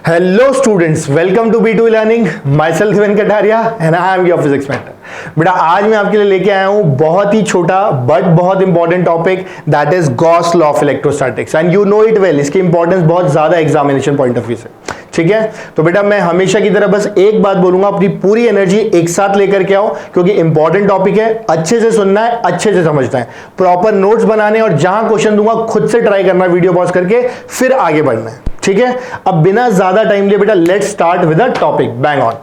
Hello students, welcome to B2 Learning. Myself Dhiven Kataria and I am your physics mentor. बेटा आज मैं आपके लिए लेके आया हूं बहुत ही छोटा बट बहुत important topic that is Gauss law of electrostatics and you know it well. इसकी इंपॉर्टेंस बहुत ज्यादा एग्जामिनेशन पॉइंट ऑफ व्यू से. ठीक है, तो बेटा मैं हमेशा की तरह बस एक बात बोलूंगा, अपनी पूरी एनर्जी एक साथ लेकर के आओ क्योंकि इंपॉर्टेंट टॉपिक है. अच्छे से सुनना है, अच्छे से समझना है, प्रॉपर नोट्स बनाने और जहां क्वेश्चन दूंगा खुद से ट्राई करना, वीडियो पॉज करके फिर आगे बढ़ना है. ठीक है, अब बिना ज्यादा टाइम लिए बेटा let's start with the topic. Bang on.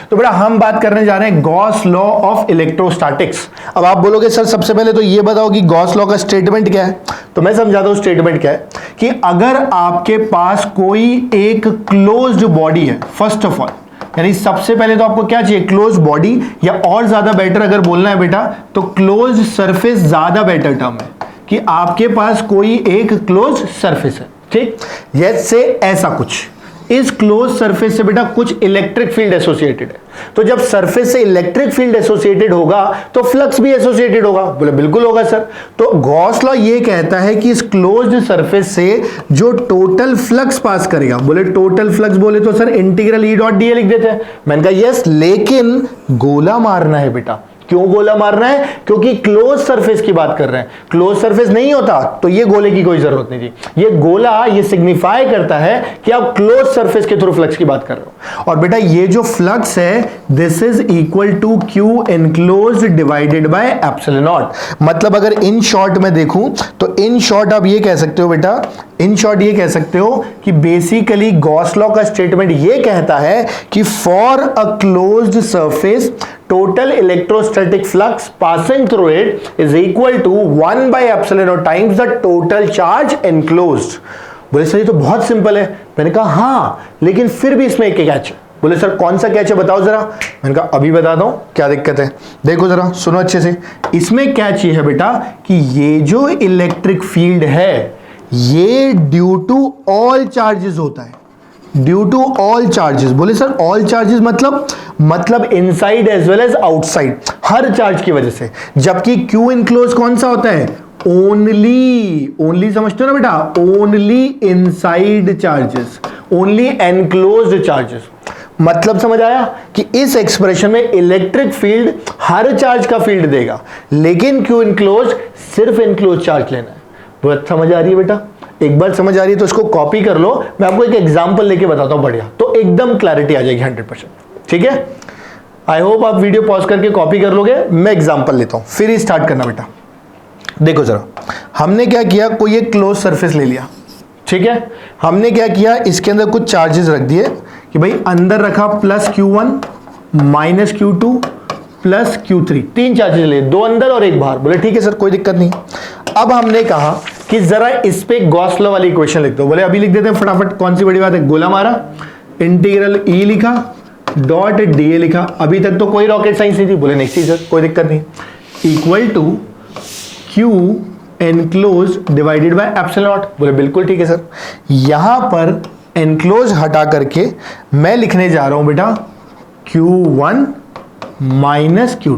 तो बेटा हम बात करने जा रहे हैं गॉस लॉ ऑफ इलेक्ट्रोस्टैटिक्स. अब आप बोलोगे सर सबसे पहले तो ये बताओ कि गॉस लॉ का स्टेटमेंट क्या है. तो मैं समझाता हूं स्टेटमेंट क्या है कि अगर आपके पास कोई एक क्लोज्ड बॉडी है, फर्स्ट ऑफ ऑल यानी सबसे पहले तो आपको क्या चाहिए, क्लोज बॉडी, या और ज्यादा बेटर अगर बोलना है बेटा तो क्लोज सरफेस ज्यादा बेटर टर्म है कि आपके पास कोई एक क्लोज सरफेस है. ठीक, यस से ऐसा कुछ इस क्लोज सरफेस से बेटा कुछ इलेक्ट्रिक फील्ड एसोसिएटेड है. तो जब सरफेस से इलेक्ट्रिक फील्ड एसोसिएटेड होगा तो फ्लक्स भी एसोसिएटेड होगा. बोले बिल्कुल होगा सर. तो गॉस लॉ ये कहता है कि इस क्लोज्ड सरफेस से जो टोटल फ्लक्स पास करेगा, बोले टोटल फ्लक्स बोले तो sir integral E dot D लिख देते हैं. मैंने कहा यस, लेकिन गोला मारना है बेटा. क्यों गोला मारना है? क्योंकि क्लोज सरफेस की बात कर रहे हैं. क्लोज सरफेस नहीं होता तो ये गोले की कोई जरूरत नहीं थी. ये गोला ये सिग्निफाई करता है कि आप क्लोज सरफेस के थ्रू फ्लक्स की बात कर रहे हो. और बेटा ये जो फ्लक्स है this is equal to Q enclosed divided by epsilon naught. मतलब अगर इन शॉर्ट में देखूं तो इन शॉर्ट आप ये कह सकते हो बेटा, इन शॉर्ट ये कह सकते हो कि बेसिकली गॉस लॉ का स्टेटमेंट ये कहता है कि for a closed surface total electrostatic flux passing through it is equal to 1 by epsilon naught times the total charge enclosed. बोले सर ये तो बहुत सिंपल है. मैंने कहा हाँ, लेकिन फिर भी इसमें एक कैच है. बोले सर कौन सा कैच है बताओ जरा. मैंने कहा अभी बताता हूं क्या दिक्कत है. देखो जरा सुनो अच्छे से. इसमें कैच ये है बेटा कि ये जो इलेक्ट्रिक फील्ड है ये ड्यू टू ऑल चार्जेस होता है. Due to all charges. बोले सर ऑल चार्जेस मतलब inside as well as outside, हर चार्ज की वजह से. जबकि क्यू इनक्लोज कौन सा होता है, ओनली समझते हो ना बेटा, only inside charges, only enclosed charges. मतलब समझ आया कि इस एक्सप्रेशन में इलेक्ट्रिक फील्ड हर चार्ज का फील्ड देगा, लेकिन क्यू इनक्लोज सिर्फ इनक्लोज चार्ज लेना है. बहुत समझ आ रही है बेटा. एक बार समझ आ रही है तो इसको कॉपी कर लो. मैं आपको एक एग्जांपल लेके बताता हूं बढ़िया, तो एकदम क्लैरिटी आ जाएगी 100%. ठीक है, आई होप आप वीडियो पॉज करके कॉपी कर लोगे. मैं एग्जांपल लेता हूं फिर ही स्टार्ट करना बेटा. देखो जरा हमने क्या किया, कोई एक क्लोज सरफेस ले लिया. ठीक है, हमने क्या किया, इसके अंदर कुछ चार्जेस रख दिए कि भाई अंदर रखा plus Q1 minus Q2 plus Q3. 3 charges ले, 2 अंदर और 1 बाहर. बोले ठीक है सर कोई दिक्कत नहीं. अब हमने कहा कि जरा इस पे गॉस लॉ वाली इक्वेशन लिख दो. बोले अभी लिख देते हैं फटाफट. कौन सी बड़ी बात है, गोला मारा, इंटीग्रल ई लिखा, डॉट डी लिखा. अभी तक तो कोई रॉकेट साइंस नहीं थी. बोले नहीं सर कोई दिक्कत नहीं. Equal to Q enclose divided by epsilon naught. बोले बिल्कुल ठीक है सर. यहां पर एनक्लोज हटा करके मैं लिखने जा रहा हूं बेटा Q1 माइनस Q2.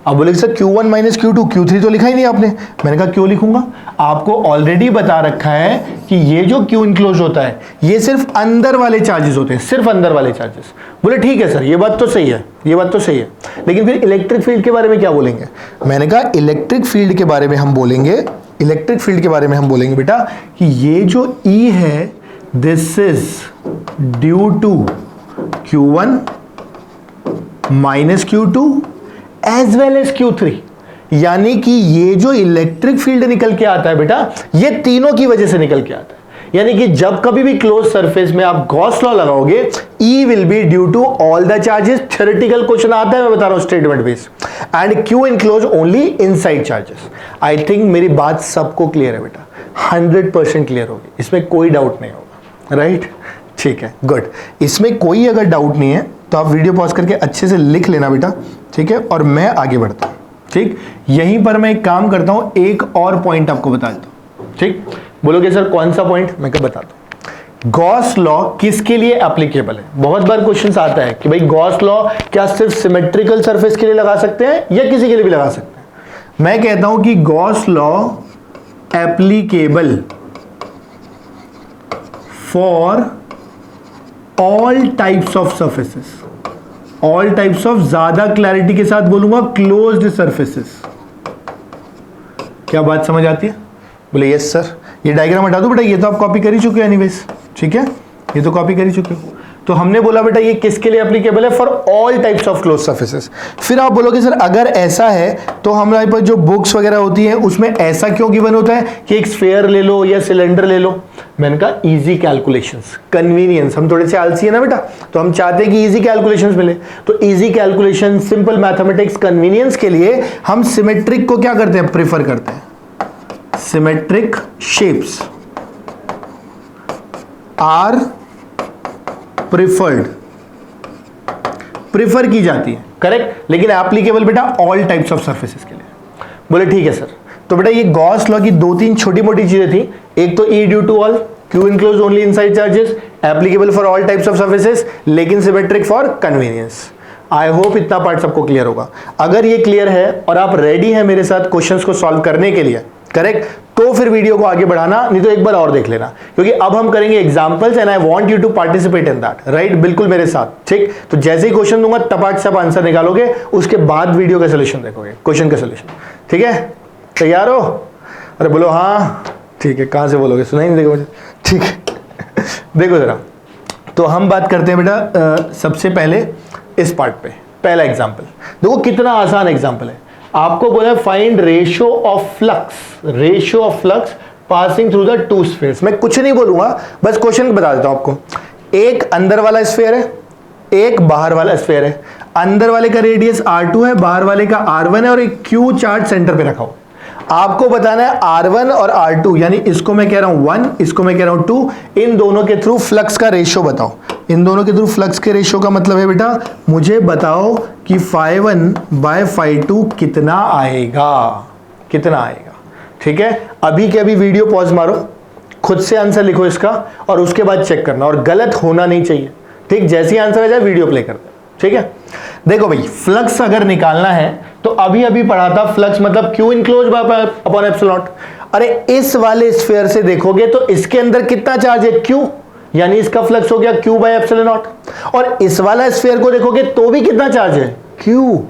अब बोले sir Q1 minus Q2, Q3 तो लिखा ही नहीं आपने. मैंने कहा क्यों लिखूंगा, आपको ऑलरेडी बता रखा है कि ये जो Q इनक्लोज होता है ये सिर्फ अंदर वाले चार्जेस होते हैं, सिर्फ अंदर वाले चार्जेस. बोले ठीक है सर ये बात तो सही है, ये बात तो सही है, लेकिन फिर इलेक्ट्रिक फील्ड के बारे में क्या बोलेंगे. मैंने कहा इलेक्ट्रिक फील्ड के बारे में हम बोलेंगे, इलेक्ट्रिक फील्ड के बारे में हम बोलेंगे बेटा कि ये जो E है this is due to Q1 minus Q2 as well as Q3. यानी कि ये जो इलेक्ट्रिक फील्ड निकल के आता है बेटा ये तीनों की वजह से निकल के आता है. यानी कि जब कभी भी क्लोज सरफेस में आप गॉस लॉ लगाओगे E will be due to all the charges. Theoretical question आता है, मैं बता रहा हूं statement base. And Q enclose only inside charges. I think मेरी बात सबको क्लियर है बेटा, 100% क्लियर होगी, इसमें कोई डाउट नहीं होगा. राइट ठीक है, गुड. इसमें कोई अगर डाउट नहीं है तो आप वीडियो पॉज करके अच्छे से लिख लेना बेटा. ठीक है, और मैं आगे बढ़ता हूं. ठीक, यहीं पर मैं एक काम करता हूं, एक और पॉइंट आपको बता देता हूं. ठीक, बोलोगे सर कौन सा पॉइंट, मैं क्या बताता हूं. गॉस लॉ किसके लिए एप्लीकेबल है. बहुत बार क्वेश्चन आता है कि भाई गॉस लॉ क्या सिर्फ सिमेट्रिकल सरफेस के लिए लगा सकते हैं या किसी के लिए भी लगा सकते हैं. मैं कहता हूं कि Gauss law applicable for all types of surfaces, all types of, ज्यादा क्लैरिटी के साथ बोलूंगा क्लोज्ड सर्फेसेस। क्या बात समझ आती है? बोले यस सर। ये डायग्राम हटा दो बेटा, ये तो आप कॉपी कर ही चुके हो एनीवेज, ठीक है, ये तो कॉपी कर ही चुके हो। तो हमने बोला बेटा ये किसके लिए एप्लीकेबल है? For all types of close surfaces. फिर आप बोलोगे सर अगर ऐसा है तो हमारे पास जो बुक्स वगैरह होती हैं उसमें ऐसा क्यों गिवन होता है कि एक स्फेयर ले लो या सिलेंडर ले लो? मैंने कहा इजी कैलकुलेशंस, कन्वीनियंस। हम थोड़े से आलसी है ना बेटा, तो हम चाहते हैं कि इजी कैलकुलेशंस मिले। तो easy calculation, simple mathematics, convenience के लिए हम सिमेट्रिक को क्या करते हैं? प्रेफर करते हैं। सिमेट्रिक शेप्स आर प्रिफर की जाती है, करेक्ट, लेकिन एप्लीकेबल बेटा ऑल टाइप्स ऑफ सर्फेसेस के लिए। बोले ठीक है सर। तो बेटा ये गॉस लॉ की दो तीन छोटी मोटी चीजें थी। एक तो E due to all, q enclose only inside charges, applicable for all types of surfaces, लेकिन symmetric for convenience. I hope इतना पार्ट सबको क्लियर होगा। अगर ये क्लियर है और आप रेडी हैं मेरे साथ क्वेश्चंस को सॉल्व करने के लिए, करेक्ट, तो फिर वीडियो को आगे बढ़ाना, नहीं तो एक बार और देख लेना, क्योंकि अब हम करेंगे examples and I want you to participate in that, right? बिल्कुल मेरे साथ, ठीक? तो जैसे ही क्वेश्चन दूंगा तपाक से आप आंसर निकालोगे, उसके बाद वीडियो का सोल्यूशन देखोगे, क्वेश्चन का सोल्यूशन, ठीक है? तैयार हो? अरे बोलो हाँ, ठीक है। कहां से बोलोगे? सुनाई नहीं देगा मुझे, ठीक है। देखो जरा, तो हम बात करते हैं बेटा सबसे पहले इस पार्ट पे। पहला एग्जाम्पल देखो, कितना आसान एग्जाम्पल है। आपको बोला find ratio of flux passing through the two spheres. मैं कुछ नहीं बोलूंगा, बस क्वेश्चन बता देता हूं आपको। एक अंदर वाला स्फीयर है, एक बाहर वाला स्फीयर है। अंदर वाले का रेडियस r2 है, बाहर वाले का r1 है, और एक क्यू चार्ट सेंटर पे रखा हो। आपको बताना है r1 और r2, यानी इसको मैं कह रहा हूं 1, इसको मैं कह रहा हूं 2, इन दोनों के थ्रू फ्लक्स का रेशियो बताओ। इन दोनों के थ्रू फ्लक्स के रेशियो का मतलब है बेटा मुझे बताओ कि φ1 बाय φ2 कितना आएगा, कितना आएगा, ठीक है? अभी के अभी वीडियो पॉज मारो, खुद से आंसर लिखो इसका, और उसके बाद चेक करना, और गलत होना नहीं चाहिए, ठीक? जैसे ही आंसर आ जाए वीडियो प्ले कर दो, ठीक है? देखो भाई, फ्लक्स अगर निकालना है तो अभी अभी पढ़ा था, फ्लक्स मतलब Q enclose upon epsilon not. अरे इस वाले स्फीयर से देखोगे तो इसके अंदर कितना चार्ज है? क्यू, यानी इसका फ्लक्स हो गया क्यू बाय एप्सिलॉन नॉट। और इस वाला स्फीयर को देखोगे तो भी कितना चार्ज है? क्यू,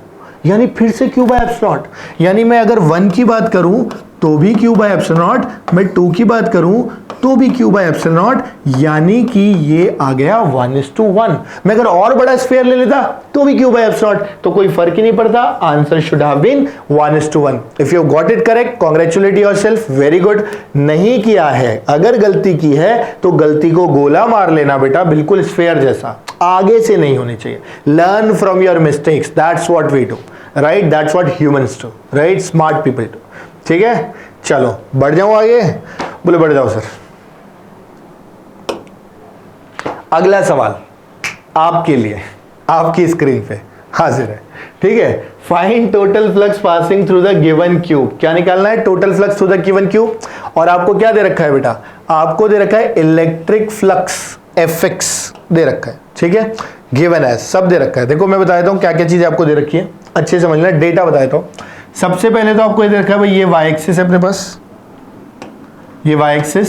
यानी फिर से क्यू बाय एप्सिलॉन नॉट। यानी मैं अगर 1 की बात करूं तो भी क्यू बाय एप्सिलॉन नॉट, मैं 2 की बात करूं तो भी क्यू बाय एप्सिलॉन नॉट, यानी कि ये आ गया 1:1। मैं अगर और बड़ा स्फीयर ले लेता तो भी क्यू बाय एप्सिलॉन नॉट, तो कोई फर्क ही नहीं पड़ता। Answer should have been 1:1। If you got it correct, congratulate yourself, very good. नहीं किया है, अगर गलती की है तो गलती को गोला मार लेना बेटा, बिल्कुल स्फीयर जैसा, आगे से नहीं होनी चाहिए। Learn from your mistakes, that's what we do, right? That's what humans do, right? Smart people do, ठीक है? चलो बढ़ जाऊं आगे? बोले बढ़ जाओ सर। अगला सवाल आपके लिए, आपकी स्क्रीन पे हाजिर है, ठीक है? Find total flux passing through the given cube. क्या निकालना है? Total flux through the given cube. और आपको क्या दे रखा है बेटा? आपको दे रखा है इलेक्ट्रिक फ्लक्स Fx दे रखा है, ठीक है? गिवन है, सब दे रखा है। देखो मैं बता देता हूं क्या क्या चीजें आपको दे रखी है, अच्छे से समझना, डेटा बता देता हूं। सबसे पहले तो आपको ये दे रखा है भाई, ये y एक्सिस है अपने पास, ये y एक्सिस,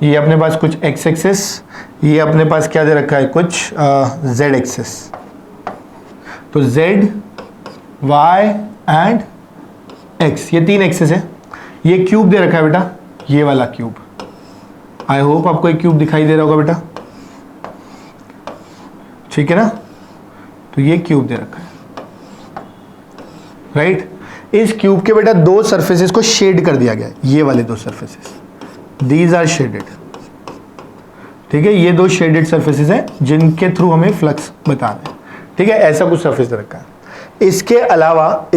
ये अपने पास कुछ x एक्सिस, ये अपने पास क्या दे रखा है? कुछ z एक्सिस। तो z, y एंड x, ये 3 एक्सिस है। ये क्यूब दे रखा है बेटा, ये वाला क्यूब। आई होप आपको एक क्यूब दिखाई दे रहा होगा बेटा, ठीक है ना? तो ये क्यूब दे रखा है, राइट? इस क्यूब के बेटा दो सरफेसेस को शेड कर दिया गया है, ये वाले दो सरफेसेस, दीज आर शेडेड, ठीक है? ये दो शेडेड सरफेसेस हैं जिनके थ्रू हमें फ्लक्स बताना है, ठीक है? ऐसा कुछ सरफेस दे रखा है। इसके अलावा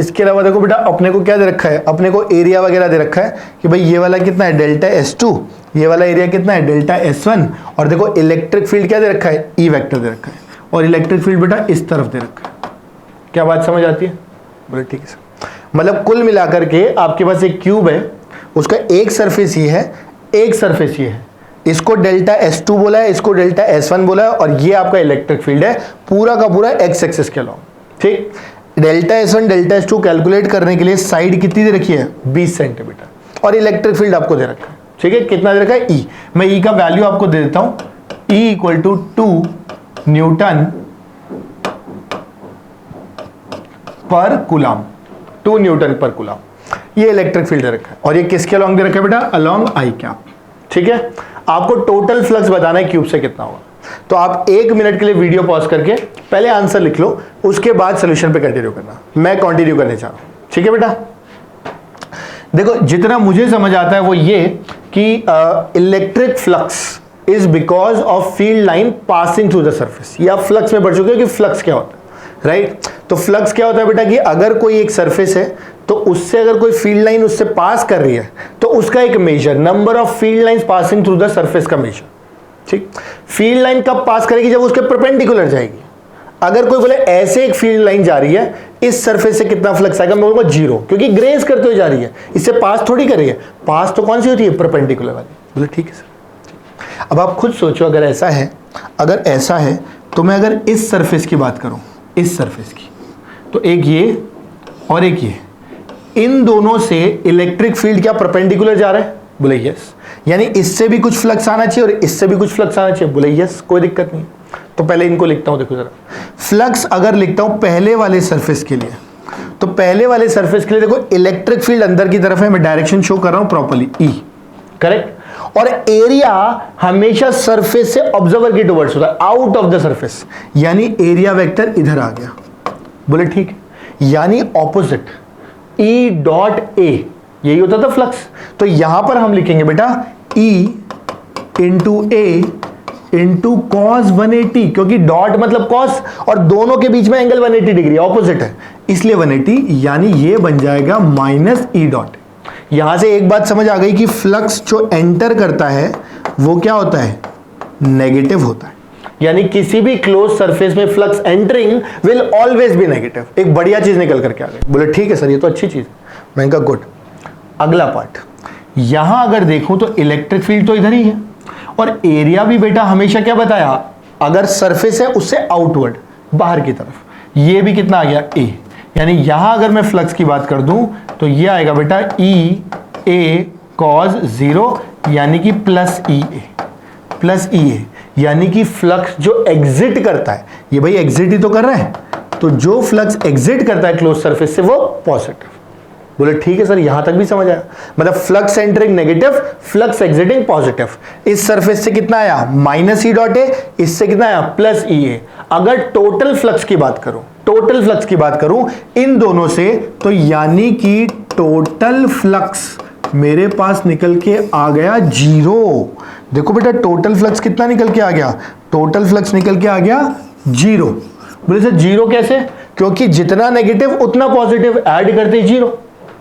देखो बेटा, अपने को क्या दे रखा है? अपने को एरिया वगैरह दे रखा है कि भाई ये वाला कितना है? डेल्टा S2, ये वाला एरिया कितना है? Delta S1। और देखो इलेक्ट्रिक फील्ड क्या दे रखा है? E वेक्टर दे रखा है, और इलेक्ट्रिक फील्ड बेटा इस तरफ दे रखा है। क्या बात समझ आती है? बोले ठीक है सर। मतलब कुल मिलाकर के आपके पास एक क्यूब है, उसका एक सरफेस ये है, एक सरफेस ये है। इसको डेल्टा S2 बोला है, इसको डेल्टा S1 बोला है, और ये आपका इलेक्ट्रिक फील्ड है, पूरा का पूरा x एक्सिस के अलॉन्ग, ठीक? Delta S1 delta S2 calculate करने के लिए साइड कितनी दे रखी है? 20 सेंटीमीटर, और इलेक्ट्रिक फील्ड आपको दे रखा है, ठीक है? कितना दे रखा है? E। मैं E का वैल्यू आपको दे देता हूं, E = 2 न्यूटन पर कूलम, 2 न्यूटन पर कूलम, ये इलेक्ट्रिक फील्ड दे रखा है। और ये किसके अलॉन्ग दे रखा है बेटा? अलॉन्ग आई कैप। ठीक है, आपको टोटल फ्लक्स बताना है क्यूब से कितना होगा। तो आप 1 मिनट के लिए वीडियो पॉज करके पहले आंसर लिख लो, उसके बाद सोल्यूशन पे कंटिन्यू करना। मैं कंटिन्यू करने चाह रहा हूं, ठीक है बेटा? देखो, जितना मुझे समझ आता है वो ये कि electric flux is because of field line passing through the surface. ये आप फ्लक्स में पढ़ चुके हो कि फ्लक्स क्या होता है, राइट? तो फ्लक्स क्या होता है बेटा कि अगर कोई एक सरफेस है तो उससे अगर कोई फील्ड लाइन उससे पास कर रही है तो उसका एक measure, number of field lines passing through the surface का मेजर। ठीक, फील्ड लाइन कब पास करेगी? जब उसके परपेंडिकुलर जाएगी। अगर कोई बोले ऐसे एक फील्ड लाइन जा रही है, इस सरफेस से कितना फ्लक्स आएगा? मैं बोलूंगा 0, क्योंकि ग्रेस करते हुए जा रही है, इससे पास थोड़ी कर रही है। पास तो कौन सी होती है? परपेंडिकुलर वाली। बोले ठीक है सर। अब आप खुद सोचो, अगर ऐसा है, अगर ऐसा है तो मैं अगर इस सरफेस की बात करूं, इस सरफेस की, तो एक ये और एक ये, इन दोनों से इलेक्ट्रिक फील्ड क्या परपेंडिकुलर जा रहा है? बोले यस। यानी इससे भी कुछ फ्लक्स आना चाहिए और इससे भी कुछ फ्लक्स आना चाहिए। बोले यस, कोई दिक्कत नहीं। तो पहले इनको लिखता हूं, देखो जरा। फ्लक्स अगर लिखता हूं पहले वाले सरफेस के लिए, तो पहले वाले सरफेस के लिए देखो इलेक्ट्रिक फील्ड अंदर की तरफ है, मैं डायरेक्शन शो कर रहा हूं प्रॉपर्ली, ई, करेक्ट? और एरिया हमेशा सरफेस से ऑब्जर्वर के टुवर्ड्स होता है, आउट ऑफ द सरफेस, यानी एरिया वेक्टर इधर आ गया। बोले ठीक, यानी ऑपोजिट E डॉट ए, यही होता था फ्लक्स। तो यहां पर हम लिखेंगे बेटा E इंटू ए इंटू कॉस 180, क्योंकि डॉट मतलब कॉस और दोनों के बीच में एंगल 180 डिग्री ऑपोजिट है, इसलिए 180, यानी ये बन जाएगा माइनस ई डॉट। यहां से एक बात समझ आ गई कि फ्लक्स जो एंटर करता है वो क्या होता है? नेगेटिव होता है। यानी किसी भी क्लोज सरफेस में flux entering will always be negative. एक बढ़िया चीज निकल करके आ गई। बोले ठीक है सर, ये तो अच्छी चीज। मैंने कहा गुड। अगला पार्ट, यहां अगर देखूं तो इलेक्ट्रिक फील्ड तो इधर ही है और एरिया भी बेटा हमेशा क्या बताया? अगर सरफेस है उससे आउटवर्ड, बाहर की तरफ, ये भी कितना आ गया? ए। यानी यहां अगर मैं फ्लक्स की बात कर दूं तो ये आएगा बेटा ई ए कॉस 0, यानी कि प्लस ई ए, प्लस ई ए, यानी कि फ्लक्स जो एग्जिट करता है, ये भाई एग्जिट ही तो कर रहा है, तो जो फ्लक्स एग्जिट करता है क्लोज सरफेस से वो पॉजिटिव। बोले ठीक है सर, यहां तक भी समझ आया? मतलब flux entering negative, flux exiting positive. इस सरफेस से कितना आया? माइनस ई डॉट ए, इससे कितना आया? प्लस ई ए। अगर टोटल फ्लक्स की बात करूं, टोटल फ्लक्स की बात करूं इन दोनों से, तो यानी कि टोटल फ्लक्स मेरे पास निकल के आ गया 0। देखो बेटा, टोटल फ्लक्स कितना निकल के आ गया? टोटल फ्लक्स निकल के आ गया 0। बोले सर 0 कैसे? क्योंकि जितना नेगेटिव उतना पॉजिटिव, ऐड करते 0।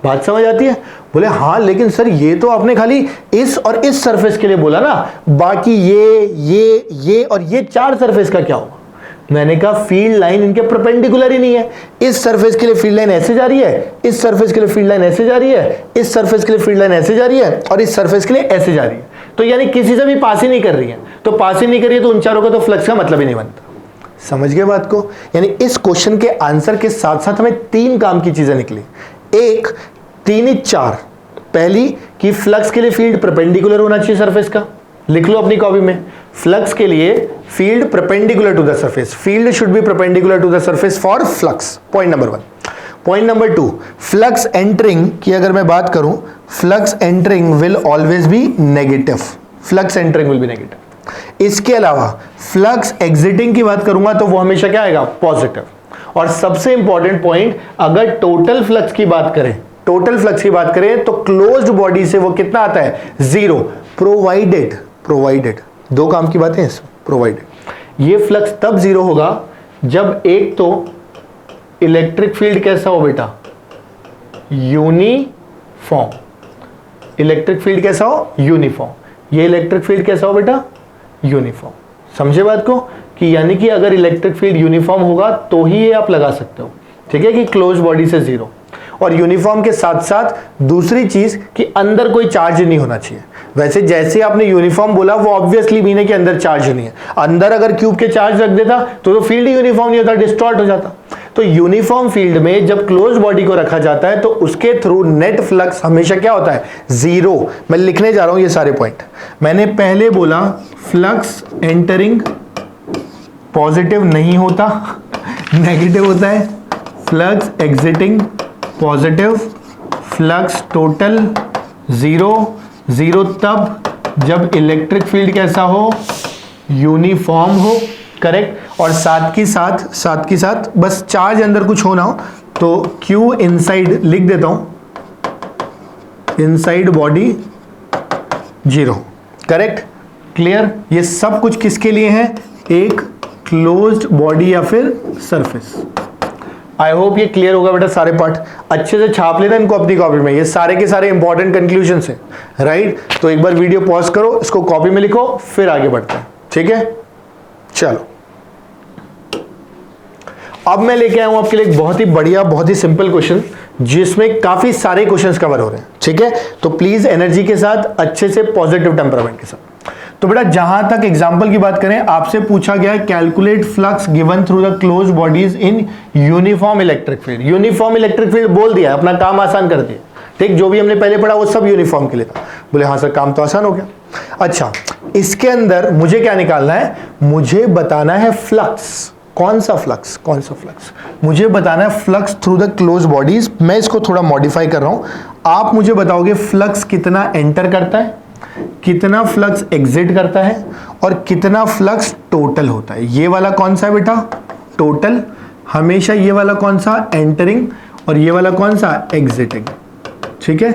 बात समझ आती है? बोले हाँ, लेकिन सर ये तो आपने खाली इस और इस सरफेस के लिए बोला ना, बाकी ये और ये 4 सरफेस का क्या होगा? मैंने कहा फील्ड लाइन इनके परपेंडिकुलर ही नहीं है। इस सरफेस के लिए फील्ड लाइन ऐसे जा रही है, इस सरफेस के लिए फील्ड लाइन ऐसे जा रही है, इस सरफेस के लिए फील्ड लाइन ऐसे जा रही है और इस सरफेस के लिए ऐसे जा रही है। तो यानी किसी से भी पास ही नहीं कर रही है। तो पास ही नहीं कर रही है तो उन चारों का तो फ्लक्स का मतलब ही नहीं बनता। समझ गए बात को? यानी इस क्वेश्चन के आंसर के साथ साथ हमें 3 काम की चीजें निकली। एक, 3 4। पहली कि फ्लक्स के लिए फील्ड परपेंडिकुलर होना चाहिए सरफेस का, लिख लो अपनी कॉपी में। फ्लक्स के लिए field perpendicular to the surface, field should be perpendicular to the surface for flux, point number 1। Point number 2, flux entering की अगर मैं बात करूं, flux entering will always be negative, flux entering will be negative. इसके अलावा flux exiting की बात करूंगा तो वो हमेशा क्या आएगा? पॉजिटिव। और सबसे इंपॉर्टेंट पॉइंट, अगर टोटल फ्लक्स की बात करें, टोटल फ्लक्स की बात करें तो क्लोज्ड बॉडी से वो कितना आता है? 0, प्रोवाइडेड, प्रोवाइडेड, 2 काम की बातें हैं इसमें, प्रोवाइडेड। ये फ्लक्स तब 0 होगा जब एक तो इलेक्ट्रिक फील्ड कैसा हो बेटा? यूनिफॉर्म। इलेक्ट्रिक फील्ड कैसा हो? यूनिफॉर्म। ये इलेक्ट्रिक फील्ड कैसा हो बेटा? यूनिफॉर्म। समझे बात को? कि यानी कि अगर इलेक्ट्रिक फील्ड यूनिफॉर्म होगा तो ही ये आप लगा सकते हो, ठीक है, कि क्लोज बॉडी से 0। और यूनिफॉर्म के साथ साथ दूसरी चीज कि अंदर कोई चार्ज नहीं होना चाहिए। वैसे जैसे आपने यूनिफॉर्म बोला वो ऑब्वियसली मीन है कि अंदर चार्ज नहीं है। अंदर अगर क्यूब के चार्ज रख देता तो फील्ड ही यूनिफॉर्म नहीं होता, डिस्टॉर्ट हो जाता। तो यूनिफॉर्म फील्ड में जब क्लोज बॉडी को रखा जाता है तो उसके थ्रू नेट फ्लक्स हमेशा क्या होता है? 0। मैं लिखने जा रहा हूं ये सारे पॉइंट। मैंने पहले बोला फ्लक्स एंटरिंग पॉजिटिव नहीं होता, नेगेटिव होता है। Flux exiting positive, flux total zero. Zero तब जब इलेक्ट्रिक फील्ड कैसा हो, यूनिफॉर्म हो, करेक्ट। और साथ की साथ बस चार्ज अंदर कुछ होना हो तो Q इनसाइड लिख देता हूं, inside body zero, correct, clear. ये सब कुछ किसके लिए है, एक क्लोज्ड बॉडी या फिर सरफेस। आई होप ये क्लियर होगा बेटा। सारे पार्ट अच्छे से छाप लेना इनको अपनी कॉपी में, ये सारे के सारे इंपॉर्टेंट कंक्लूजन है, राइट। तो एक बार वीडियो पॉज करो, इसको कॉपी में लिखो, फिर आगे बढ़ते हैं, ठीक है। चलो अब मैं लेके आया हूं आपके लिए एक बहुत ही बढ़िया, बहुत ही सिंपल क्वेश्चन जिसमें काफी सारे क्वेश्चंस कवर हो रहे हैं, ठीक है। तो प्लीज एनर्जी के साथ, अच्छे से पॉजिटिव टेम्परामेंट के साथ। तो बेटा जहां तक एग्जांपल की बात करें, आपसे पूछा गया calculate flux given through the close bodies in uniform electric field. Uniform electric field बोल दिया, अपना काम आसान कर दिया, ठीक। जो भी हमने पहले पढ़ा वो सब यूनिफॉर्म के लिए था। बोले हाँ सर काम तो आसान हो गया। अच्छा, इसके अंदर मुझे क्या निकालना है, मुझे बताना है फ्लक्स। कौन सा फ्लक्स, कौन सा फ्लक्स मुझे बताना है, flux through the close bodies. मैं इसको थोड़ा मॉडिफाई कर रहा हूं, आप मुझे बताओगे फ्लक्स कितना एंटर करता है, कितना फ्लक्स एग्जिट करता है, और कितना फ्लक्स टोटल होता है। ये वाला कौन सा है बेटा, टोटल। हमेशा ये वाला कौन सा, एंटरिंग, और ये वाला कौन सा, एग्जिटिंग, ठीक है।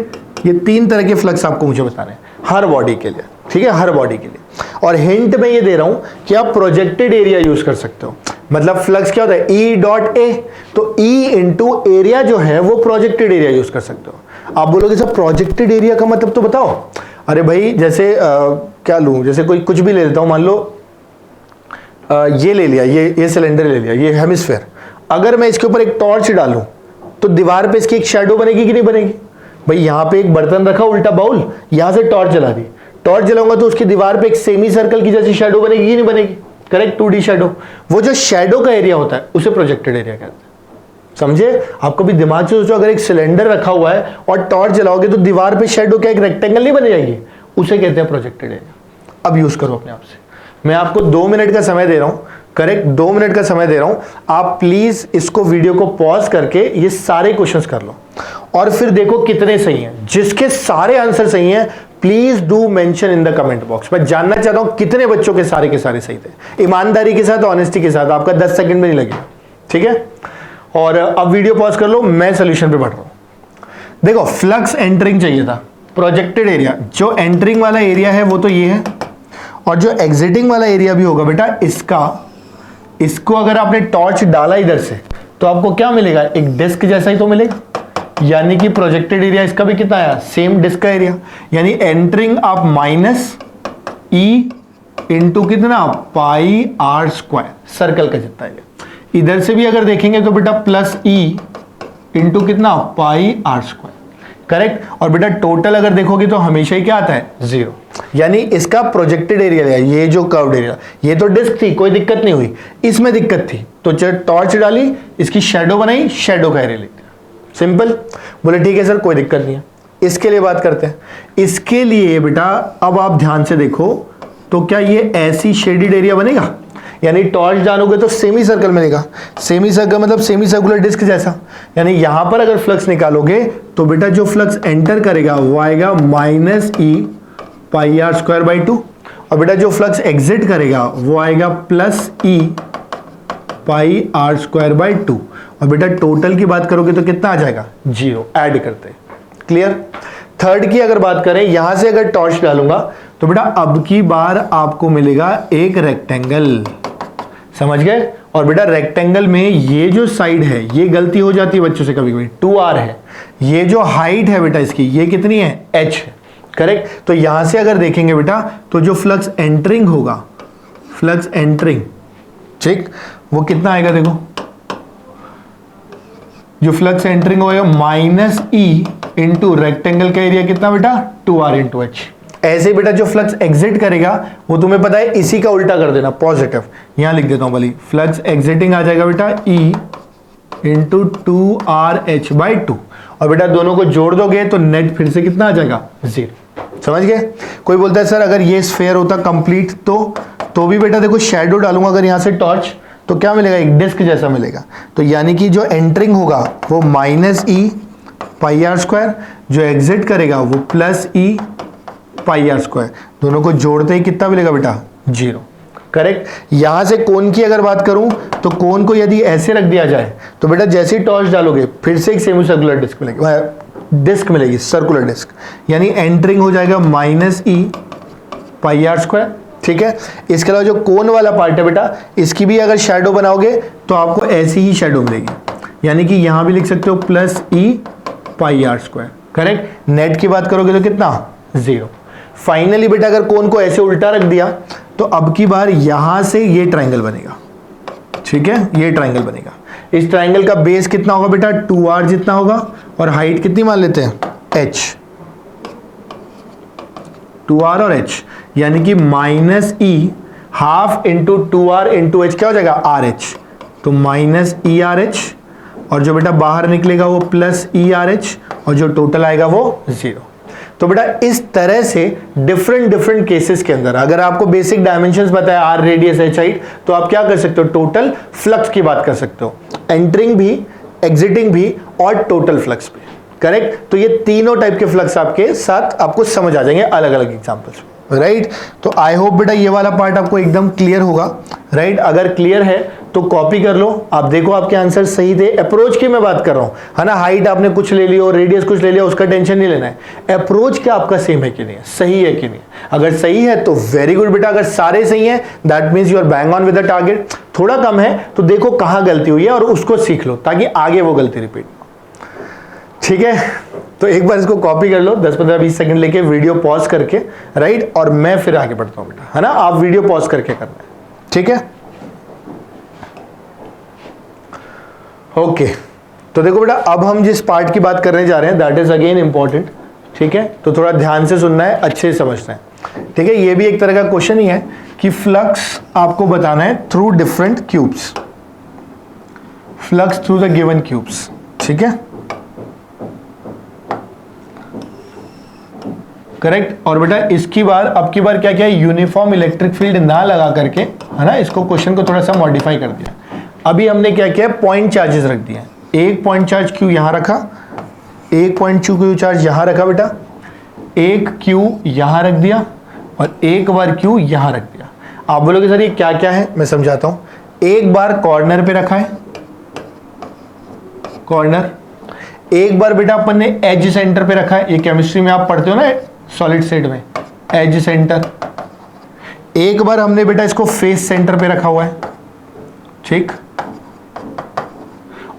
ये तीन तरह के फ्लक्स आपको मुझे बताने हैं हर बॉडी के लिए, ठीक है, हर बॉडी के लिए। और हिंट में ये दे रहा हूं कि आप प्रोजेक्टेड एरिया यूज कर सकते हो। मतलब फ्लक्स क्या होता है, E डॉट ए, तो E इंटू एरिया जो है वो प्रोजेक्टेड एरिया यूज कर सकते हो। आप बोलोगे सर प्रोजेक्टेड एरिया का मतलब तो बताओ। अरे भाई जैसे क्या लूं, जैसे कोई कुछ भी ले लेता हूं, मान लो ये ले लिया, ये सिलेंडर ले लिया, ये हेमिस्फेयर। अगर मैं इसके ऊपर एक टॉर्च डालूं तो दीवार पे इसकी एक शैडो बनेगी कि नहीं बनेगी। भाई यहाँ पे एक बर्तन रखा उल्टा बाउल, यहां से टॉर्च जला दी, टॉर्च जलाऊंगा तो उसकी दीवार पे एक सेमी सर्कल की जैसी शैडो बनेगी कि नहीं बनेगी, करेक्ट, 2D शैडो। वो जो शैडो का एरिया होता है उसे प्रोजेक्टेड एरिया कहते हैं, समझे। आप कभी दिमाग से सोचो, अगर एक सिलेंडर रखा हुआ है और टॉर्च जलाओगे तो दीवार पे शैडो क्या एक रेक्टेंगल नहीं बन जाएगी, उसे कहते हैं प्रोजेक्टेड एरिया। अब यूज करो अपने आप से। मैं आपको 2 मिनट का समय दे रहा हूं, करेक्ट, 2 मिनट का समय दे रहा हूं। आप प्लीज इसको वीडियो को पॉज करके ये सारे क्वेश्चंस कर लो और फिर देखो कितने सही हैं। जिसके सारे आंसर सही हैं please do mention in the comment box. मैं जानना चाहता हूं कितने बच्चों के सारे सही थे। ईमानदारी के साथ, ऑनेस्टी के साथ, आपका 10 सेकंड में नहीं लगेगा, ठीक है। और अब वीडियो पॉज कर लो, मैं सोल्यूशन पे बढ़ रहा हूं। देखो फ्लक्स एंटरिंग चाहिए था, प्रोजेक्टेड एरिया। जो एंटरिंग वाला एरिया है वो तो ये है, और जो एग्जिटिंग वाला एरिया भी होगा बेटा इसको अगर आपने टॉर्च डाला इधर से तो आपको क्या मिलेगा, एक डिस्क जैसा ही तो मिलेगा। यानी कि प्रोजेक्टेड एरिया इसका भी कितना आया, सेम डिस्क का एरिया। यानी एंटरिंग आप माइनस ई इंटू कितना, पाई आर स्क्वायर, सर्कल का जितना एरिया। इधर से भी अगर देखेंगे तो बेटा प्लस ई इंटू कितना, पाई आर स्क्वायर, करेक्ट। और बेटा टोटल अगर देखोगे तो हमेशा ही क्या आता है, 0। यानी इसका प्रोजेक्टेड एरिया लिया, ये जो कर्व्ड एरिया, ये तो डिस्क थी, कोई दिक्कत नहीं हुई, इसमें दिक्कत थी तो टॉर्च डाली, इसकी शैडो बनाई, शैडो का एरिया लिख दिया, सिंपल। बोले ठीक है सर कोई दिक्कत नहीं है। इसके लिए बात करते हैं। इसके लिए बेटा अब आप ध्यान से देखो तो क्या ये ऐसी शेडेड एरिया बनेगा, यानी टॉर्च डालोगे तो सेमी सर्कल मिलेगा। सेमी सर्कल मतलब सेमी सर्कुलर डिस्क जैसा। यानी यहां पर अगर फ्लक्स निकालोगे तो बेटा जो फ्लक्स एंटर करेगा वो आएगा minus E pi R square by 2, और बेटा जो फ्लक्स एग्जिट करेगा वो आएगा plus E pi R square by 2। और बेटा टोटल की बात करोगे तो कितना आ जाएगा, 0। ऐड करते, क्लियर। थर्ड की अगर बात करें, यहां से अगर टॉर्च डालूंगा तो बेटा अब की बार आपको मिलेगा एक रेक्टेंगल, समझ गए। और बेटा रेक्टेंगल में ये जो साइड है, ये गलती हो जाती है बच्चों से कभी कभी, 2r है। ये जो हाइट है बेटा इसकी, ये कितनी है, h है, करेक्ट। तो यहां से अगर देखेंगे बेटा तो जो फ्लक्स एंटरिंग होगा, फ्लक्स एंटरिंग, ठीक, वो कितना आएगा, देखो जो फ्लक्स एंटरिंग होगा माइनस ई इंटू रेक्टेंगल का एरिया कितना बेटा, 2r इंटू एच। ऐसे बेटा जो फ्लक्स एग्जिट करेगा वो तुम्हें पता है इसी का उल्टा कर देना, पॉजिटिव। यहां लिख देता हूं भली, फ्लक्स एग्जिटिंग आ जाएगा बेटा E इंटू 2RH बाई 2। और बेटा दोनों को जोड़ दोगे तो नेट फिर से कितना आ जाएगा, 0। समझ गए। कोई बोलता है सर अगर ये स्फेयर होता कंप्लीट तो तो भी बेटा देखो शेडो डालूंगा अगर यहाँ से टॉर्च, तो क्या मिलेगा, एक डिस्क जैसा मिलेगा। तो यानी कि जो एंटरिंग होगा वो minus E pi R square, जो एग्जिट करेगा वो plus E pi R square, दोनों को जोड़ते ही कितना मिलेगा बेटा, 0। करेक्ट। यहां से कोन की अगर बात करूं तो कोन को यदि ऐसे रख दिया जाए तो बेटा जैसे ही टॉर्च डालोगे फिर से एक सेमी सर्कुलर डिस्क मिलेगी, सर्कुलर डिस्क, यानी एंटरिंग हो जाएगा minus E pi R square. ठीक है। इसके अलावा जो कोन वाला पार्ट है बेटा, इसकी भी अगर शैडो बनाओगे तो आपको ऐसी ही शैडो मिलेगी, यानी कि यहां भी लिख सकते हो plus E pi R square. Correct. Net की बात करोगे तो कितना, 0। फाइनली बेटा अगर कोन को ऐसे उल्टा रख दिया तो अब की बार यहां से ये ट्राइंगल बनेगा। ठीक है, ये ट्राइंगल बनेगा। इस ट्राइंगल का बेस कितना होगा बेटा, 2r जितना होगा, और हाइट कितनी मान लेते हैं, h, 2r और h, यानी कि minus E half into 2r into h क्या हो जाएगा, RH। तो माइनस ई आर एच, और जो बेटा बाहर निकलेगा वो प्लस ई आर एच, और जो टोटल आएगा वो 0। तो बेटा इस तरह से डिफरेंट केसेस के अंदर अगर आपको बेसिक डायमेंशंस पता है, आर, रेडियस, एच, हाइट, तो आप क्या कर सकते हो, टोटल फ्लक्स की बात कर सकते हो, एंटरिंग भी, एग्जिटिंग भी, और टोटल फ्लक्स भी। करेक्ट। तो ये तीनों टाइप के फ्लक्स आपके साथ आपको समझ आ जाएंगे अलग अलग एग्जांपल्स में। राइट। तो आई होप बेटा ये वाला पार्ट आपको एकदम क्लियर होगा। राइट। अगर क्लियर है तो कॉपी कर लो। आप देखो आपके आंसर सही थे। अप्रोच की मैं बात कर रहा हूं, है ना, हाइट आपने कुछ ले लिया और रेडियस कुछ ले लिया, उसका टेंशन नहीं लेना है। अप्रोच क्या आपका सेम है कि नहीं है, सही है कि नहीं। अगर सही है तो वेरी गुड बेटा, अगर सारे सही हैं that means you are bang on with the target. थोड़ा कम है तो देखो कहां गलती हुई है और उसको सीख लो ताकि आगे वो गलती रिपीट। ठीक है। तो एक बार इसको कॉपी कर लो, 10-15-20 सेकंड लेके वीडियो पॉज करके। राइट। और मैं फिर आगे बढ़ता हूं बेटा, है ना, आप वीडियो पॉज करके करना है। ठीक है। ओके। तो देखो बेटा अब हम जिस पार्ट की बात करने जा रहे हैं दैट इज अगेन इंपॉर्टेंट। ठीक है। तो थोड़ा ध्यान से सुनना है, अच्छे से समझना है। ठीक है। ये भी एक तरह का क्वेश्चन ही है कि फ्लक्स आपको बताना है through different cubes, flux through the given cubes. ठीक है। करेक्ट। और बेटा इसकी बार अब की बार क्या क्या यूनिफॉर्म इलेक्ट्रिक फील्ड ना लगा करके, है ना, इसको क्वेश्चन को थोड़ा सा मॉडिफाई कर दिया। अभी हमने क्या किया, पॉइंट चार्जेस रख दिए। एक पॉइंट चार्ज क्यू यहां रखा, एक पॉइंट क्यू चार्ज यहां रखा बेटा, एक क्यू यहां रख दिया, और एक बार क्यू यहां रख दिया। आप बोलोगे सर ये क्या क्या है, मैं समझाता हूं। एक बार कॉर्नर पे रखा है, कॉर्नर। एक बार बेटा अपन ने एज सेंटर पे रखा है, ये केमिस्ट्री में आप पढ़ते हो ना सॉलिड स्टेट में, एज सेंटर। एक बार हमने बेटा इसको फेस सेंटर पे रखा हुआ है। ठीक।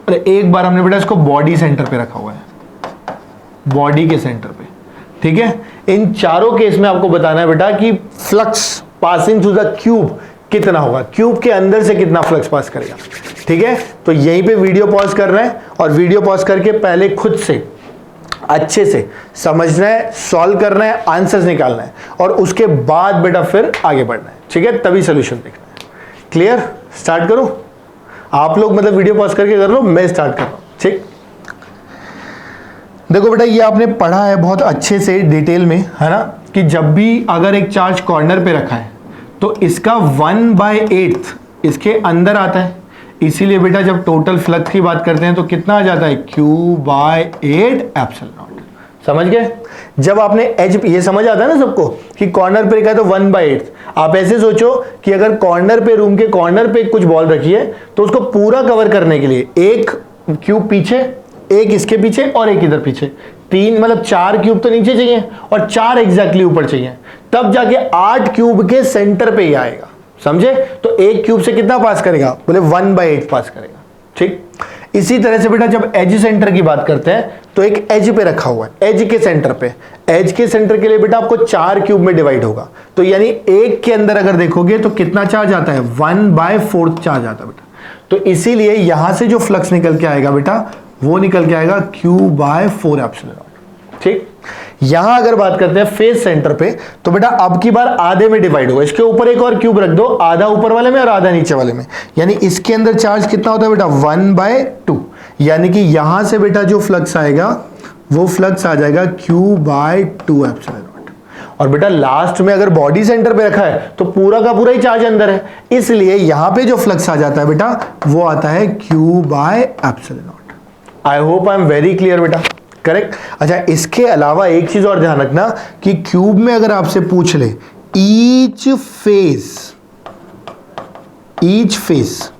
और एक बार हमने बेटा इसको बॉडी सेंटर पे रखा हुआ है, बॉडी के सेंटर पे। ठीक है। इन चारों केस में आपको बताना है बेटा कि flux passing through the cube कितना होगा, क्यूब के अंदर से कितना फ्लक्स पास करेगा। ठीक है। तो यहीं पे वीडियो पॉज करना है, और वीडियो पॉज करके पहले खुद से अच्छे से समझना है, सॉल्व करना है, आंसर्स निकालना है, और उसके बाद बेटा फिर आगे बढ़ना है। ठीक है। तभी सोल्यूशन देखना है। क्लियर। स्टार्ट करो आप लोग, मतलब वीडियो पॉज करके कर लो, मैं स्टार्ट कर रहा हूं। ठीक। देखो बेटा ये आपने पढ़ा है बहुत अच्छे से डिटेल में, है ना, कि जब भी अगर एक चार्ज कॉर्नर पे रखा है तो इसका 1/8 इसके अंदर आता है। इसीलिए बेटा जब टोटल फ्लक्स की बात करते हैं तो कितना आ जाता है, Q/8 एप्सिलॉन नॉट। समझ गए। जब आपने एज, ये समझ आता है ना सबको कि कॉर्नर पे लिखा है तो 1/8। आप ऐसे सोचो कि अगर कॉर्नर पे, रूम के कॉर्नर पे कुछ बॉल रखी है तो उसको पूरा कवर करने के लिए एक क्यूब पीछे, एक इसके पीछे, और एक इधर पीछे, 3 मतलब 4 क्यूब तो नीचे चाहिए और 4 एग्जैक्टली ऊपर चाहिए, तब जाके 8 क्यूब के सेंटर पे ही आएगा। समझे। तो एक क्यूब से कितना पास करेगा, बोले 1/8 पास करेगा। ठीक। इसी तरह से बेटा जब एज सेंटर की बात करते हैं तो एक एज पे रखा हुआ है, एज के सेंटर पे। एज के सेंटर के लिए बेटा आपको 4 क्यूब में डिवाइड होगा, तो यानी एक के अंदर अगर देखोगे तो कितना चार्ज आता है, 1/4 चार्ज आता है बेटा। तो इसीलिए यहां से जो फ्लक्स निकल के आएगा बेटा वो निकल के आएगा Q/4 एप्सिलॉन नॉट। ठीक। यहां अगर बात करते हैं फेस सेंटर पे तो बेटा अब की बार आधे में डिवाइड होगा, इसके ऊपर एक और क्यूब रख दो, आधा ऊपर वाले में और आधा नीचे वाले में, यानी इसके अंदर चार्ज कितना होता है बेटा, 1/2। यानी कि यहां से बेटा जो फ्लक्स आएगा वो फ्लक्स आ जाएगा Q/2 एप्सिलॉन नॉट। और बेटा लास्ट में अगर बॉडी सेंटर पे रखा है तो पूरा का पूरा ही चार्ज अंदर है, इसलिए यहां पे जो फ्लक्स आ जाता है बेटा वो आता है Q bye epsilon naught. I hope I am very clear बेटा, करेक्ट। अच्छा, इसके अलावा एक चीज और ध्यान रखना कि क्यूब में अगर आपसे पूछ ले ईच फेस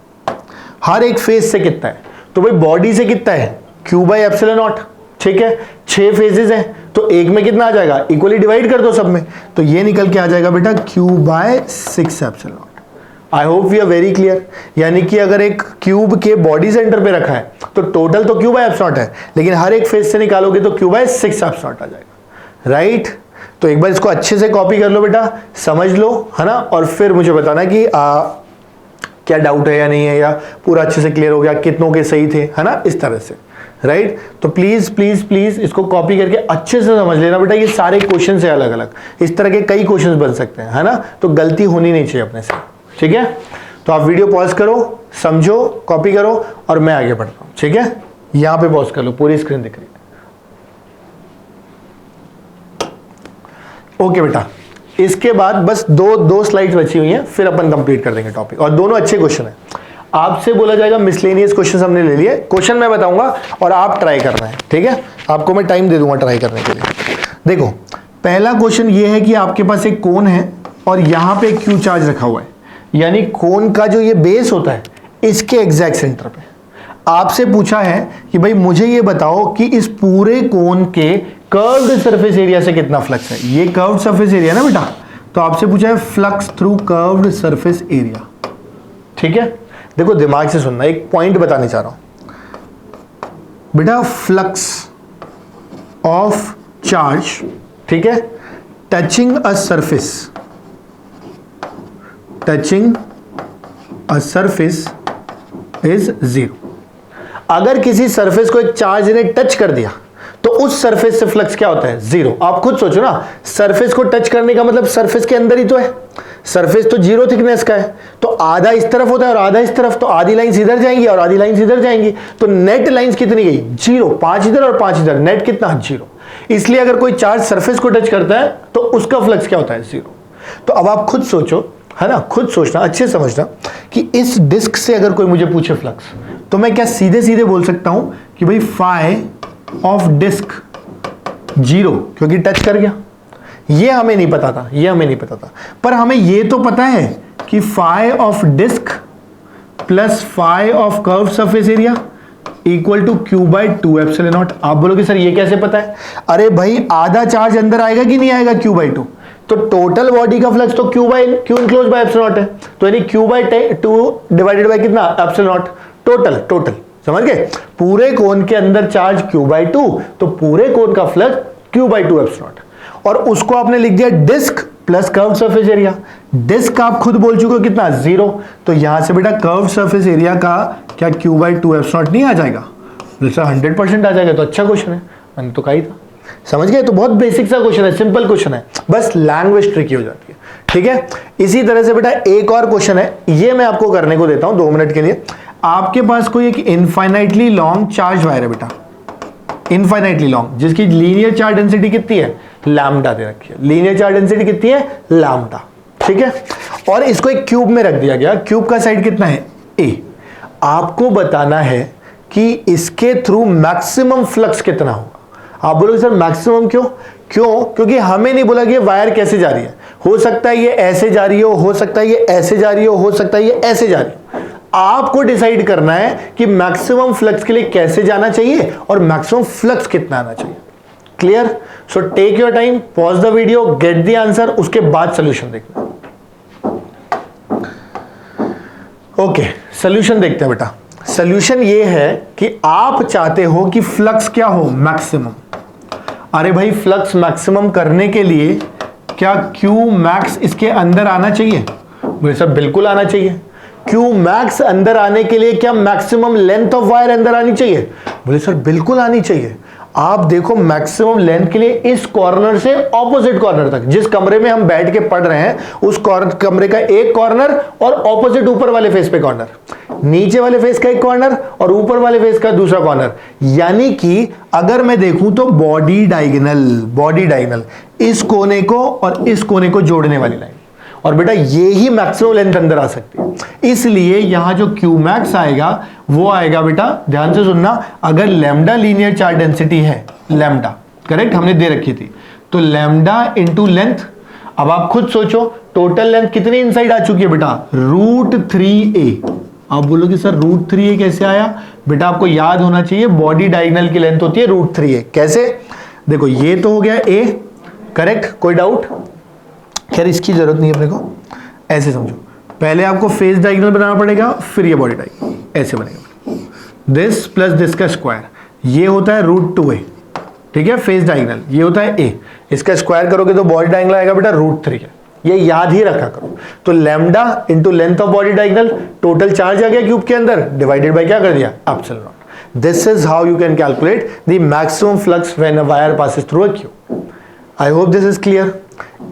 हर एक फेस से कितना है, तो भाई बॉडी से कितना है Q बाय एप्सिलॉन नॉट, ठीक है। 6 फेजेस हैं तो एक में कितना आ जाएगा, इक्वली डिवाइड कर दो सब में, तो ये निकल के आ जाएगा बेटा Q by 6 epsilon naught. I hope we are very clear. यानी कि अगर एक क्यूब के बॉडी सेंटर पे रखा है तो टोटल तो Q बाय एप्सिलॉन नॉट है, लेकिन हर एक फेज से निकालोगे तो Q बाय 6 एप्सिलॉन नॉट आ जाएगा, राइट। तो एक बार इसको अच्छे से कॉपी कर लो बेटा, समझ लो, है ना, और फिर मुझे बताना कि क्या डाउट है या नहीं है, या पूरा अच्छे से क्लियर हो गया, कितनों के सही थे, है ना, इस तरह से, राइट। तो प्लीज प्लीज प्लीज इसको कॉपी करके अच्छे से समझ लेना बेटा, ये सारे क्वेश्चन है अलग अलग, इस तरह के कई क्वेश्चन बन सकते हैं, है ना, तो गलती होनी नहीं चाहिए अपने से, ठीक है। तो आप वीडियो पॉज करो, समझो, कॉपी करो और मैं आगे बढ़ता हूं, ठीक है। यहां पे पॉज कर लो, पूरी स्क्रीन दिख रही है। ओके बेटा, इसके बाद बस दो स्लाइड्स बची हुई हैं, फिर अपन कंप्लीट कर देंगे टॉपिक, और दोनों अच्छे क्वेश्चन हैं। आपसे बोला जाएगा मिसलेनियस क्वेश्चन हमने ले लिए, क्वेश्चन मैं बताऊंगा और आप ट्राई करना है, ठीक है। आपको मैं टाइम दे दूंगा ट्राई करने के लिए। देखो, पहला क्वेश्चन ये है कि आपके पास एक कोन है और यहां पे क्यू चार्ज रखा हुआ है, यानी कोन का जो ये बेस होता है इसके एग्जैक्ट सेंटर पे आपसे पूछा है कि भाई मुझे ये बताओ कि इस पूरे कोन के कर्व्ड सरफेस एरिया से कितना फ्लक्स है। ये कर्व्ड सरफेस एरिया ना बेटा, तो आपसे पूछा है flux through curved surface area, ठीक है। देखो दिमाग से सुनना, एक पॉइंट बताने चाह रहा हूं बेटा, फ्लक्स ऑफ चार्ज, ठीक है, टचिंग अ सरफेस इज 0। अगर किसी सरफेस को एक चार्ज ने टच कर दिया तो उस सरफेस से फ्लक्स क्या होता है, 0। आप खुद सोचो ना, सरफेस को टच करने का मतलब सरफेस के अंदर ही तो है, सरफेस तो 0 थिकनेस का है, तो आधा इस तरफ होता है और आधा इस तरफ, तो आधी लाइंस इधर जाएंगी और आधी लाइंस इधर जाएंगी, तो नेट लाइंस कितनी गई, 0। 5 इधर और 5 इधर, नेट कितना, 0। इसलिए अगर कोई चार्ज सरफेस को टच करता है तो उसका फ्लक्स क्या होता है, 0। तो अब आप खुद सोचो, है ना, खुद सोचना, अच्छे समझना कि इस डिस्क से अगर कोई मुझे पूछे फ्लक्स, तो मैं क्या सीधे सीधे बोल सकता हूं कि भाई फाई ऑफ डिस्क 0, क्योंकि टच कर गया। ये हमें नहीं पता था, पर हमें ये तो पता है कि phi of disc plus phi of curve surface area equal to Q by 2 epsilon naught. आप बोलोगे सर ये कैसे पता है, अरे भाई आधा चार्ज अंदर आएगा कि नहीं आएगा Q बाय 2, तो टोटल बॉडी का फ्लक्स तो Q enclose by epsilon not है, तो यानी Q बाय 2 डिवाइडेड बाय कितना, एप्सिलॉन नॉट, टोटल, समझ गए। पूरे कोन के अंदर चार्ज Q बाय 2, तो पूरे कोन का flux Q by 2 epsilon naught, और उसको आपने लिख दिया disc plus curve surface area. Disc आप खुद बोल चुके हो कितना, 0, तो यहां से बेटा कर्व सरफेस एरिया का क्या Q बाय 2 एप्सिलॉन नॉट नहीं आ जाएगा, सर 100% आ जाएगा, तो अच्छा क्वेश्चन है, मैंने तो कहा ही था, समझ गए। तो बहुत बेसिक सा क्वेश्चन है, सिंपल क्वेश्चन है, बस लैंग्वेज ट्रिकी हो जाती है, ठीक है। इसी तरह से बेटा एक और क्वेश्चन है, ये मैं आपको करने को देता हूं 2 मिनट के लिए। आपके पास कोई एक इनफाइनाइटली लॉन्ग चार्ज वायर है बेटा, इनफाइनाइटली लॉन्ग, जिसकी लीनियर चार्ज डेंसिटी कितनी है, लैम्डा दे रखी है, लीनियर चार्ज डेंसिटी कितनी है, लैम्डा, ठीक है। और इसको एक क्यूब में रख दिया गया, क्यूब का साइड कितना है, A। आपको बताना है कि इसके थ्रू मैक्सिमम फ्लक्स कितना होगा। आप बोलोगे सर मैक्सिमम क्यों, क्योंकि हमें नहीं बोला कि वायर कैसे जा रही है, हो सकता है ये ऐसे जा रही हो सकता है ये ऐसे जा रही हो सकता है ये ऐसे जा रही हो। आपको डिसाइड करना है कि मैक्सिमम फ्लक्स के लिए कैसे जाना चाहिए और मैक्सिमम फ्लक्स कितना आना चाहिए। Clear? So take your time, pause the video, get the answer, उसके बाद सॉल्यूशन देखना। ओके, सॉल्यूशन देखते हैं बेटा। सॉल्यूशन ये है कि आप चाहते हो कि फ्लक्स क्या हो, मैक्सिमम। अरे भाई फ्लक्स मैक्सिमम करने के लिए क्या Q मैक्स इसके अंदर आना चाहिए? बोले सर बिल्कुल आना चाहिए। Q मैक्स अंदर आने के लिए क्या मैक्सिमम लेंथ ऑफ वायर अंदर आनी चाहिए? बोले सर बिल्कुल आनी चाहिए। आप देखो मैक्सिमम लेंथ के लिए इस कॉर्नर से ऑपोजिट कॉर्नर तक, जिस कमरे में हम बैठ के पढ़ रहे हैं उस कमरे का एक कॉर्नर और ऑपोजिट ऊपर वाले फेस पे कॉर्नर, नीचे वाले फेस का एक कॉर्नर और ऊपर वाले फेस का दूसरा कॉर्नर, यानी कि अगर मैं देखूं तो बॉडी डायगोनल इस कोने को और इस कोने को जोड़ने वाली लाइन, और बेटा ये ही मैक्सिमम लेंथ अंदर आ सकती है। इसलिए यहां जो क्यू मैक्स आएगा वो आएगा बेटा, ध्यान से सुनना, अगर लैम्डा लीनियर चार्ज डेंसिटी है, लैम्डा करेक्ट हमने दे रखी थी, तो लैम्डा इंटू लेंथ, अब आप खुद सोचो टोटल लेंथ कितनी इनसाइड आ चुकी है बेटा, √3a। आप बोलोगे सर √3a कैसे आया, बेटा आपको याद होना चाहिए बॉडी डायगोनल की लेंथ होती है √3a। कैसे, देखो ये तो हो गया a, करेक्ट, कोई डाउट, खैर इसकी जरूरत नहीं है अपने को, ऐसे समझो, पहले आपको फेस डायगोनल बनाना पड़ेगा, फिर ये बॉडी डायगोनल, ऐसे बनेगा, दिस प्लस दिस का स्क्वायर, ये होता है √2a, ठीक है, फेस डायगोनल, ये होता है a, इसका स्क्वायर करोगे तो बॉडी डायगोनल आएगा बेटा √3, ये याद ही रखा करो। तो lambda into length of body diagonal, total charge आ गया क्यूब के अंदर, डिवाइडेड बाय क्या कर दिया, epsilon naught. This is how you can calculate the maximum flux when a wire passes through a cube. I hope this is clear.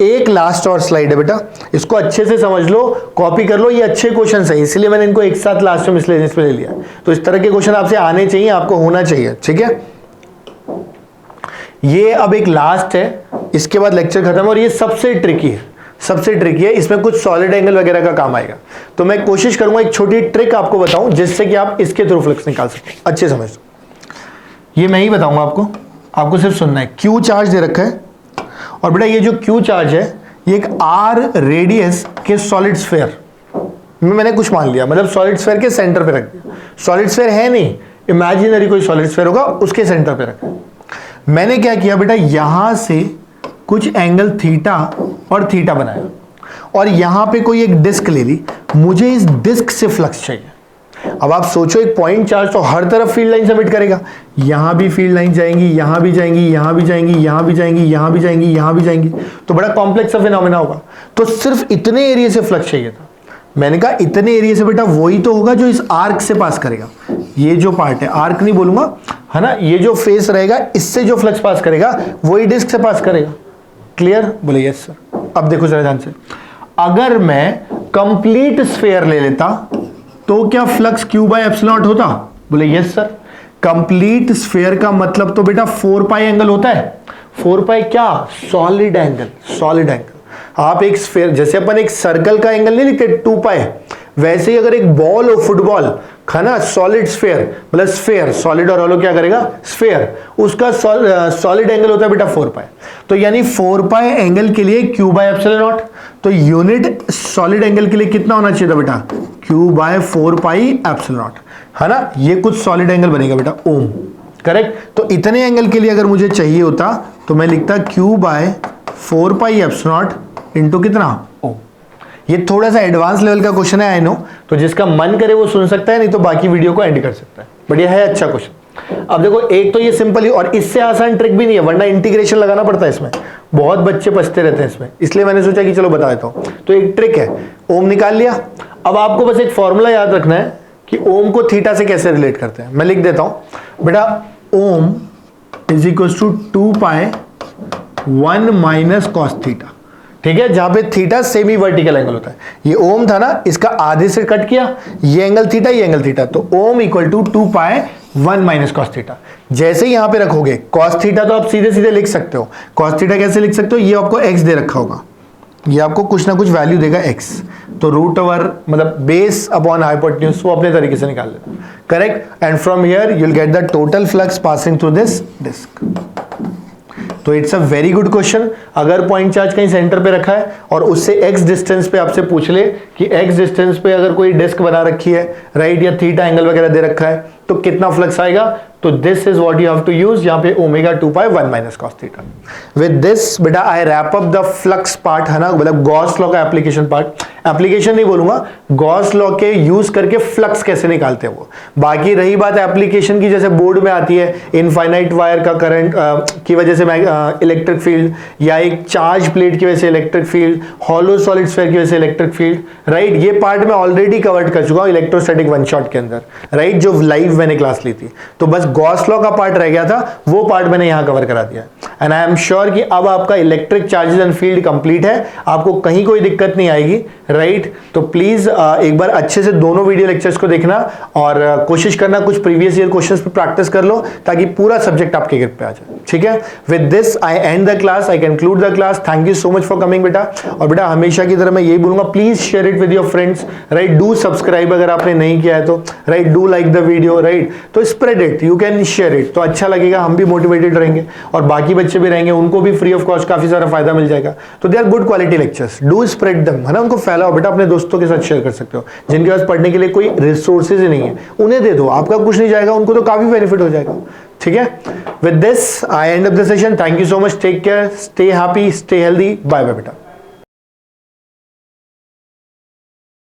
एक last और slide है बेटा, इसको अच्छे से समझ लो, कॉपी कर लो, ये अच्छे क्वेश्चन है, इसलिए मैंने इनको एक साथ लास्ट में मिसलेनियस पे ले लिया। तो इस तरह के क्वेश्चन आपसे आने चाहिए, आपको होना चाहिए, ठीक है। ये अब एक लास्ट है, इसके बाद लेक्चर खत्म, और ये सबसे ट्रिकी है, इसमें कुछ सॉलिड एंगल वगैरह का काम आएगा। तो मैं कोशिश करूंगा एक छोटी ट्रिक आपको बताऊं जिससे कि आप इसके थ्रू फ्लक्स निकाल सकें, अच्छे समझ लो। ये मैं ही बताऊंगा आपको सिर्फ सुनना है। क्यू चार्ज दे रखा है, और बेटा ये जो क्यू चार्ज है ये एक आर रेडियस के सॉलिड स्फीयर में मैंने कुछ मान लिया, मतलब सॉलिड स्फीयर के सेंटर पे रख दिया। सॉलिड स्फीयर है नहीं, इमेजिनरी कोई सॉलिड स्फीयर होगा, उसके सेंटर पे रखा। मैंने क्या किया बेटा, यहां से कुछ एंगल थीटा और थीटा बनाया, और यहां पे कोई एक डिस्क ले ली, मुझे इस डिस्क से फ्लक्स चाहिए। अब आप सोचो एक पॉइंट चार्ज तो हर तरफ फील्ड लाइन सबमिट करेगा, यहां भी फील्ड लाइन जाएंगी, यहां भी जाएंगी, यहां भी जाएंगी, यहां भी जाएंगी, यहां भी जाएंगी, यहां भी जाएंगी, तो बड़ा कॉम्प्लेक्स फिनोमेना होगा। तो सिर्फ इतने एरिया से फ्लक्स चाहिए था। मैंने कहा इतने एरिया से बेटा वही तो होगा जो इस आर्क से पास करेगा। ये जो पार्ट है, आर्क नहीं बोलूंगा, है ना, ये जो फेस रहेगा इससे जो फ्लक्स पास करेगा वही डिस्क से पास करेगा। क्लियर, बोले यस सर। अब देखो जरा ध्यान से, अगर मैं कंप्लीट स्फीयर ले लेता तो क्या फ्लक्स क्यू बाय एप्सिलॉन होता, बोले यस सर। कंप्लीट स्फीयर का मतलब तो बेटा 4 एंगल होता है। 4 क्या, सॉलिड एंगल। आप एक स्फीयर, जैसे अपन एक सर्कल का एंगल नहीं लिखते 2 वैसे ही अगर एक बॉल हो, फुटबॉल है ना, सॉलिड स्फीयर, मतलब स्फीयर, सॉलिड और हॉलो क्या करेगा, स्फीयर, उसका सॉलिड एंगल होता है बेटा 4 तो यानी 4 एंगल के लिए क्यू बाय एप्सिलॉन नॉट, तो यूनिट सॉलिड एंगल के लिए कितना होना चाहिए था बेटा, क्यू बाय 4 एप्सिलॉन नॉट, है ना। ये कुछ सॉलिड एंगल बनेगा बेटा ओम, करेक्ट। तो इतने एंगल के लिए अगर मुझे चाहिए होता तो मैं लिखता Q by 4 epsilon naught into कितना, ओम। ये थोड़ा सा एडवांस लेवल का क्वेश्चन है, आई नो, तो जिसका मन करे वो सुन सकता है, नहीं तो बाकी वीडियो को एंड कर सकता है, बढ़िया है, अच्छा क्वेश्चन। अब देखो एक तो ये सिंपल ही, और इससे आसान ट्रिक भी नहीं है, वरना इंटीग्रेशन लगाना पड़ता है इसमें, बहुत बच्चे बचते रहते हैं इसमें, इसलिए मैंने सोचा कि चलो बता देता हूं। तो एक ट्रिक है, ओम निकाल लिया। अब आपको बस एक फॉर्मूला याद रखना है कि ओम को थीटा से कैसे रिलेट करते हैं। मैं लिख देता हूं बेटा, ohm is equal to 2 1 minus cos theta, ठीक है, जहां पे थीटा सेमी वर्टिकल एंगल होता है। ये ओम था ना, इसका आधे से कट किया, ये एंगल थीटा, ये एंगल थीटा, तो ओम equal to 2 1 minus cos theta. जैसे ही यहां पे रखोगे कॉस थीटा तो आप सीधे सीधे लिख सकते हो। कॉस थीटा कैसे लिख सकते हो, ये आपको एक्स दे रखा होगा, ये आपको कुछ ना कुछ वैल्यू देगा एक्स, तो रूट ओवर मतलब बेस अपॉन हाइपोटेन्यूज, वो अपने तरीके से निकाल लेना, correct. And from here you will get the total flux passing through this disc. तो it's a very good question. अगर पॉइंट चार्ज कहीं सेंटर पे रखा है और उससे एक्स डिस्टेंस पे आपसे पूछ ले कि एक्स डिस्टेंस पे अगर कोई डिस्क बना रखी है, राइट, या थीटा एंगल वगैरह दे रखा है, तो कितना फ्लक्स आएगा, तो this is what you have to use, यहाँ पे omega 2 1 minus cos theta. With this बेटा I wrap up the flux part, है ना, मतलब गॉस लॉ का एप्लीकेशन पार्ट। एप्लीकेशन नहीं बोलूंगा, गॉस लॉ के यूज करके फ्लक्स कैसे निकालते हैं वो। बाकी रही बात एप्लीकेशन की, जैसे बोर्ड में आती है इनफाइनाइट वायर का करंट की वजह से इलेक्ट्रिक फील्ड, या एक चार्ज प्लेट की वजह से electric field, hollow solid sphere की वजह से इलेक्ट्रिक फील्ड, राइट, ये पार्ट मैं ऑलरेडी कवर कर चुका हूं इलेक्ट्रोस्टैटिक वन शॉट के अंदर, राइट, जो लाइव मैंने क्लास ली थी। तो बस गॉस लॉ का पार्ट रह गया था, वो पार्ट मैंने यहां कवर करा दिया। एंड आई एम श्योर कि अब आपका electric charges and field complete है, आपको कहीं कोई दिक्कत नहीं आएगी, राइट। तो प्लीज एक बार अच्छे से दोनों वीडियो लेक्चर्स को देखना और कोशिश करना कुछ प्रीवियस ईयर क्वेश्चंस पे प्रैक्टिस कर लो ताकि पूरा सब्जेक्ट आपके ग्रिप पे आ जाए, ठीक है। With this I end the class, I conclude the class. Thank you so much for coming बेटा। और बेटा हमेशा की तरह मैं यही बोलूंगा, please share it with your friends, right. Do subscribe अगर आपने नहीं किया है तो, right. Do like the video, right. तो spread it, you can share it, तो अच्छा लगेगा, हम भी मोटिवेटेड रहेंगे और बाकी बच्चे भी रहेंगे, उनको भी फ्री ऑफ कॉस्ट काफी सारा फायदा मिल जाएगा। तो they are good quality lectures, do spread them, है ना। उनको फैलाओ बेटा, अपने दोस्तों के साथ शेयर कर सकते हो जिनके पास पढ़ने के लिए कोई रिसोर्सेज ही नहीं है, उन्हें दे दो, आपका कुछ नहीं जाएगा, उनको तो काफी बेनिफिट हो जाएगा, ठीक है। With this I end of the session. Thank you so much, take care, stay happy, stay healthy, bye bye बेटा।